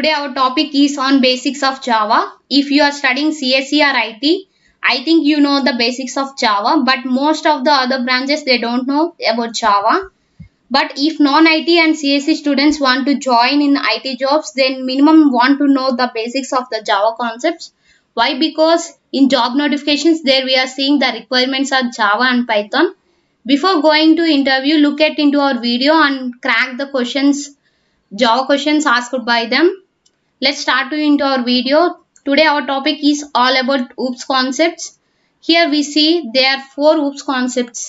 Today our topic is on basics of Java. If you are studying CSE or IT, I think you know the basics of Java, but most of the other branches they don't know about Java. But if non-IT and CSE students want to join in IT jobs, then minimum want to know the basics of the Java concepts. Why? Because in job notifications there we are seeing the requirements are Java and Python. Before going to interview, look at into our video and crack the questions, Java questions asked by them. Let's start into our video. Today our topic is all about OOPS concepts. Here we see there are 4 OOPS concepts.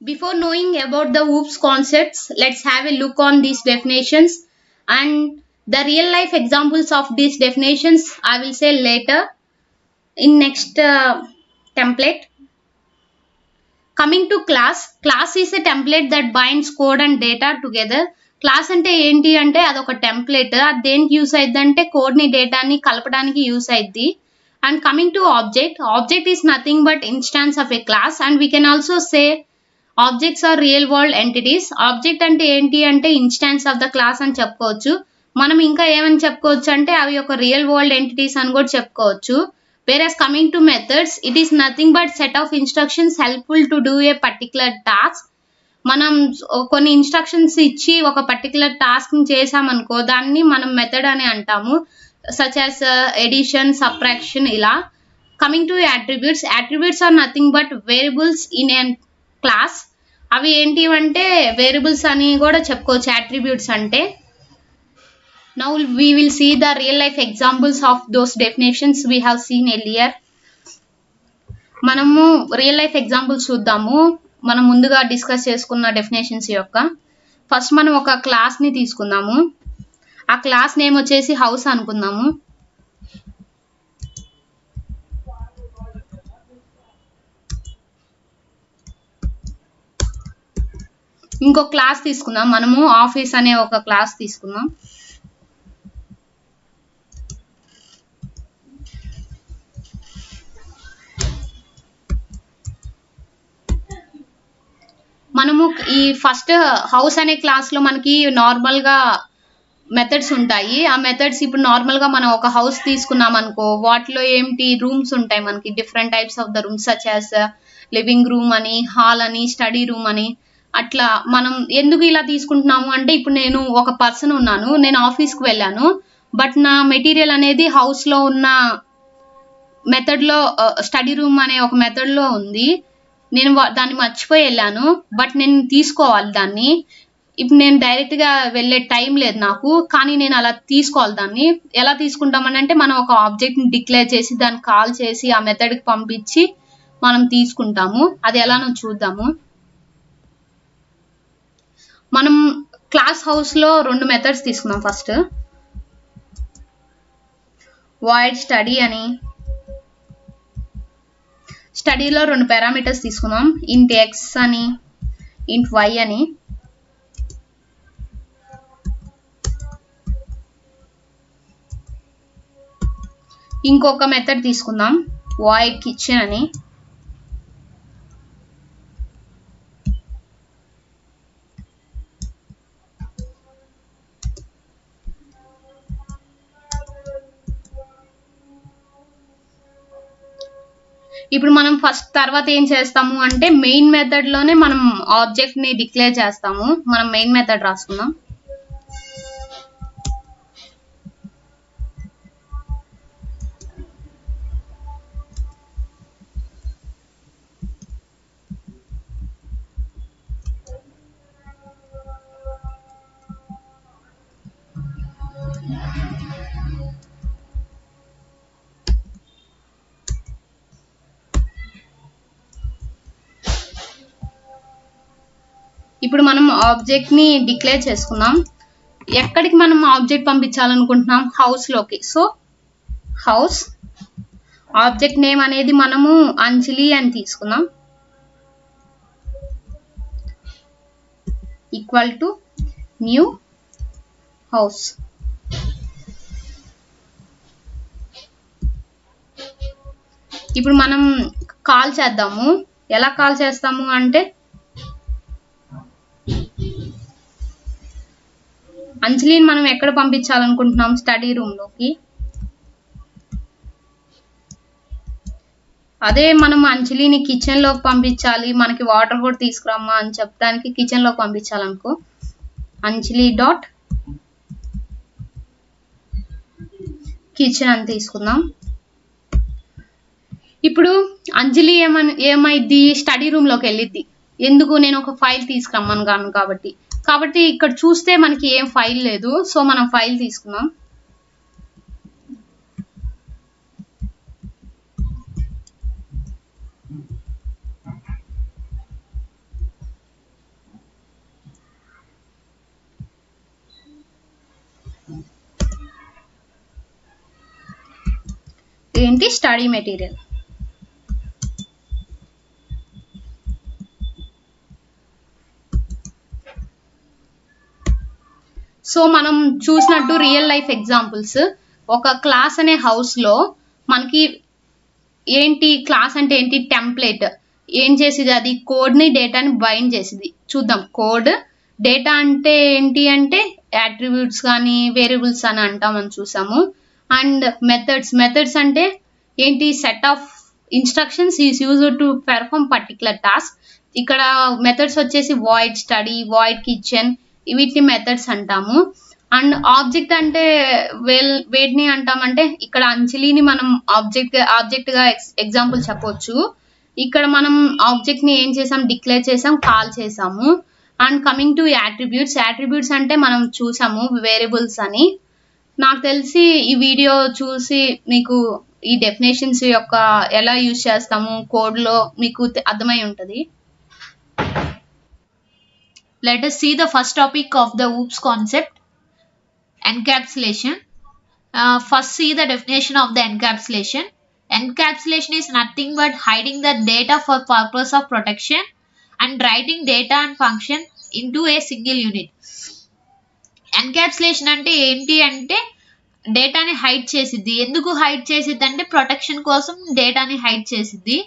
Before knowing about the OOPS concepts, let's have a look on these definitions and the real life examples of these definitions I will say later in next template. Coming to class, class is a template that binds code and data together. Class అంటే ఏంటి అంటే అదొక template, అది దేనికి use అయ్యిద్ది అంటే కోడ్ని డేటాని కలపడానికి యూస్ అయ్యిద్ది. And coming to object, object is nothing but instance of a class and we can also say objects are real world entities. Object అంటే ఏంటి అంటే ఇన్స్టాన్స్ ఆఫ్ ద క్లాస్ అని చెప్పుకోవచ్చు. మనం ఇంకా ఏమని చెప్పుకోవచ్చు అంటే అవి ఒక రియల్ వరల్డ్ ఎంటిటీస్ అని కూడా చెప్పుకోవచ్చు. Whereas coming to methods, it is nothing but set of instructions helpful to do a particular task. మనం కొన్ని ఇన్స్ట్రక్షన్స్ ఇచ్చి ఒక పర్టికులర్ టాస్క్ చేసామనుకో దాన్ని మనం మెథడ్ అని అంటాము. సచ్ యాజ్ ఎడిషన్, సబ్ట్రాక్షన్ ఇలా. Coming to attributes, attributes are nothing but variables in a class. అవి ఏంటి అంటే వేరియబుల్స్ అని కూడా చెప్పుకోవచ్చు అట్రిబ్యూట్స్ అంటే. Now we will see the real life examples of those definitions we have seen earlier. మనము real life examples చూద్దాము. మనం ముందుగా డిస్కస్ చేసుకున్న డెఫినేషన్స్ యొక్క. ఫస్ట్ మనం ఒక క్లాస్ని తీసుకుందాము. ఆ క్లాస్ నేమ్ వచ్చేసి హౌస్ అనుకుందాము. ఇంకో క్లాస్ తీసుకుందాం. మనము ఆఫీస్ అనే ఒక క్లాస్ తీసుకుందాం. మనము ఈ ఫస్ట్ హౌస్ అనే క్లాస్లో మనకి నార్మల్గా మెథడ్స్ ఉంటాయి. ఆ మెథడ్స్ ఇప్పుడు నార్మల్గా మనం ఒక హౌస్ తీసుకున్నాం అనుకో, వాటిలో ఏంటి రూమ్స్ ఉంటాయి మనకి, different types of the rooms such as living room అని, హాల్ అని, స్టడీ రూమ్ అని. అట్లా మనం ఎందుకు ఇలా తీసుకుంటున్నాము అంటే ఇప్పుడు నేను ఒక పర్సన్ ఉన్నాను, నేను ఆఫీస్కి వెళ్ళాను, బట్ నా మెటీరియల్ అనేది హౌస్లో ఉన్న మెథడ్లో స్టడీ రూమ్ అనే ఒక మెథడ్లో ఉంది. నేను దాన్ని మర్చిపోయి వెళ్ళాను, బట్ నేను తీసుకోవాలి దాన్ని. ఇప్పుడు నేను డైరెక్ట్గా వెళ్ళే టైం లేదు నాకు, కానీ నేను అలా తీసుకోవాలి దాన్ని. ఎలా తీసుకుంటామని అంటే మనం ఒక ఆబ్జెక్ట్ని డిక్లేర్ చేసి దాన్ని కాల్ చేసి ఆ మెథడ్కి పంపించి మనం తీసుకుంటాము. అది ఎలానో చూద్దాము. మనం క్లాస్ హౌస్లో 2 మెథడ్స్ తీసుకుందాం. ఫస్ట్ వాయిడ్ స్టడీ అని, స్టడీలో 2 పారామీటర్స్ తీసుకుందాం, ఇంట్ ఎక్స్ అని, ఇంట్ వై అని. ఇంకొక మెథడ్ తీసుకుందాం, వాయిడ్ కిచెన్ అని. ఇప్పుడు మనం ఫస్ట్ తర్వాత ఏం చేస్తాము అంటే మెయిన్ మెథడ్ లోనే మనం ఆబ్జెక్ట్ ని డిక్లేర్ చేస్తాము. మనం మెయిన్ మెథడ్ రాసుకుందాం. ఇప్పుడు మనం ఆబ్జెక్ట్ ని డిక్లేర్ చేసుకుందాం. ఎక్కడికి మనం ఆబ్జెక్ట్ పంపించాలనుకుంటున్నాం? హౌస్ లోకి. సో హౌస్ ఆబ్జెక్ట్ నేమ్ అనేది మనము అంజలి అని తీసుకుందాం, ఈక్వల్ టు న్యూ హౌస్. ఇప్పుడు మనం కాల్ చేద్దాము. ఎలా కాల్ చేస్తాము అంటే అంజలిని మనం ఎక్కడ పంపించాలనుకుంటున్నాం? స్టడీ రూమ్లోకి. అదే మనం అంజలిని కిచెన్లోకి పంపించాలి, మనకి వాటర్ కూడా తీసుకురమ్మా అని చెప్పడానికి కిచెన్లోకి పంపించాలనుకో, అంజలి డాట్ కిచెన్ అని తీసుకుందాం. ఇప్పుడు అంజలి ఏమైద్ది? స్టడీ రూమ్లోకి వెళ్ళిద్ది. ఎందుకు? నేను ఒక ఫైల్ తీసుకురమ్మను కాబట్టి ఇక్కడ చూస్తే మనకి ఏం ఫైల్ లేదు. సో మనం ఫైల్ తీసుకుందాం. ఏంటి? Study material. సో మనం చూసినట్టు రియల్ లైఫ్ ఎగ్జాంపుల్స్. ఒక క్లాస్ అనే హౌస్లో మనకి ఏంటి? క్లాస్ అంటే ఏంటి? టెంప్లెట్. ఏం చేసేది? అది కోడ్ని డేటాని బైండ్ చేసేది. చూద్దాం. కోడ్ డేటా అంటే ఏంటి అంటే యాట్రిబ్యూట్స్ కానీ వేరియబుల్స్ అని అంటామని చూసాము. అండ్ మెథడ్స్ అంటే ఏంటి? Set of instructions is used to perform particular task. ఇక్కడ మెథడ్స్ వచ్చేసి వాయిడ్ స్టడీ, వాయిడ్ కిచెన్, వీటిని మెథడ్స్ అంటాము. అండ్ ఆబ్జెక్ట్ అంటే వేటిని అంటామంటే ఇక్కడ అంజలిని మనం ఆబ్జెక్ట్ గా ఎగ్జాంపుల్ చెప్పొచ్చు. ఇక్కడ మనం ఆబ్జెక్ట్ ని ఏం చేసాం? డిక్లేర్ చేసాం, కాల్ చేసాము. అండ్ కమింగ్ టు యాట్రిబ్యూట్స్ అంటే మనం చూసాము వేరియబుల్స్ అని. నాకు తెలిసి ఈ వీడియో చూసి మీకు ఈ డెఫినేషన్స్ యొక్క ఎలా యూజ్ చేస్తాము కోడ్ లో మీకు అర్థమై ఉంటది. Let us see the first topic of the OOPS concept, encapsulation. First see the definition of the encapsulation. Encapsulation is nothing but hiding the data for purpose of protection and writing data and function into a single unit. Encapsulation అంటే ఏంటి అంటే డేటాని hide చేసిద్ది. ఎందుకు hide చేసిద్ది అంటే protection కోసం డేటాని హైడ్ చేసిద్ది.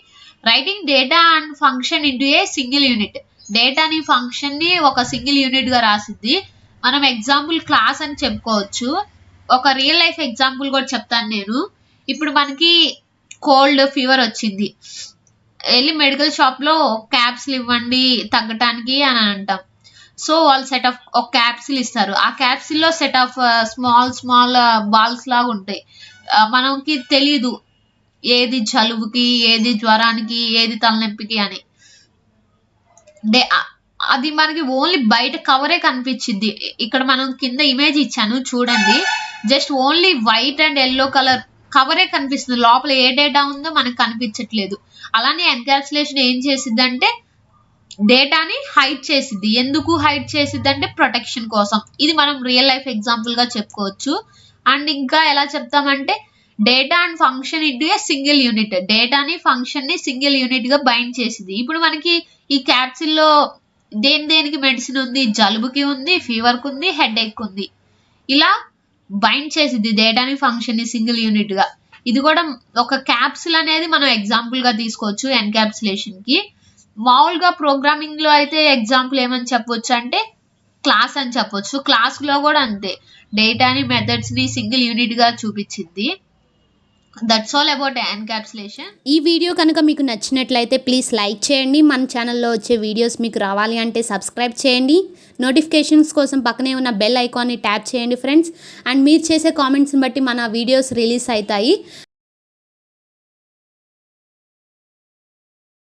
Writing data and function into a single unit. డేటాని ఫంక్షన్ ని ఒక సింగిల్ యూనిట్ గా రాసిద్ది. మనం ఎగ్జాంపుల్ క్లాస్ అని చెప్పుకోవచ్చు. ఒక రియల్ లైఫ్ ఎగ్జాంపుల్ కూడా చెప్తాను నేను. ఇప్పుడు మనకి కోల్డ్ ఫీవర్ వచ్చింది, వెళ్ళి మెడికల్ షాప్ లో క్యాప్సిల్ ఇవ్వండి తగ్గటానికి అని అంటాం. సో వాళ్ళు సెట్ ఆఫ్ ఒక క్యాప్సిల్ ఇస్తారు. ఆ క్యాప్సిల్ లో సెట్ ఆఫ్ స్మాల్ బాల్స్ లాగా ఉంటాయి. మనకి తెలీదు ఏది జలుబుకి, ఏది జ్వరానికి, ఏది తలనొప్పికి అని. అది మనకి ఓన్లీ బయట కవరే కనిపించింది. ఇక్కడ మనం కింద ఇమేజ్ ఇచ్చాను చూడండి. Just only white and yellow colour కవరే కనిపిస్తుంది, లోపల ఏ డేటా ఉందో మనకు కనిపించట్లేదు. అలానే ఎన్కాప్సులేషన్ ఏం చేసిద్ది అంటే డేటాని హైడ్ చేసిద్ది. ఎందుకు హైడ్ చేసిద్ది అంటే ప్రొటెక్షన్ కోసం. ఇది మనం రియల్ లైఫ్ ఎగ్జాంపుల్ గా చెప్పుకోవచ్చు. అండ్ ఇంకా ఎలా చెప్తామంటే data and function into a single unit. డేటాని ఫంక్షన్ ని సింగిల్ యూనిట్ గా బైండ్ చేసింది. ఇప్పుడు మనకి ఈ క్యాప్సిల్ లో దేనికి మెడిసిన్ ఉంది? జలుబుకి ఉంది, ఫీవర్ కి ఉంది, హెడ్ ఎక్ ఉంది. ఇలా బైండ్ చేసిద్ది డేటాని ఫంక్షన్ ని సింగిల్ యూనిట్ గా. ఇది కూడా ఒక క్యాప్సిల్ అనేది మనం ఎగ్జాంపుల్ గా తీసుకోవచ్చు ఎన్కాప్సులేషన్ కి. మామూలుగా ప్రోగ్రామింగ్ లో అయితే ఎగ్జాంపుల్ ఏమని చెప్పొచ్చు అంటే క్లాస్ అని చెప్పొచ్చు. క్లాస్ లో కూడా అంతే, డేటాని మెథడ్స్ ని సింగిల్ యూనిట్ గా చూపించింది. That's all about encapsulation. ఈ వీడియో కనుక మీకు నచ్చినట్లయితే ప్లీజ్ లైక్ చేయండి. మన ఛానల్లో వచ్చే వీడియోస్ మీకు రావాలి అంటే సబ్స్క్రైబ్ చేయండి. నోటిఫికేషన్స్ కోసం పక్కనే ఉన్న బెల్ ఐకాన్ని ట్యాప్ చేయండి ఫ్రెండ్స్. అండ్ మీరు చేసే కామెంట్స్ని బట్టి మన వీడియోస్ రిలీజ్ అవుతాయి.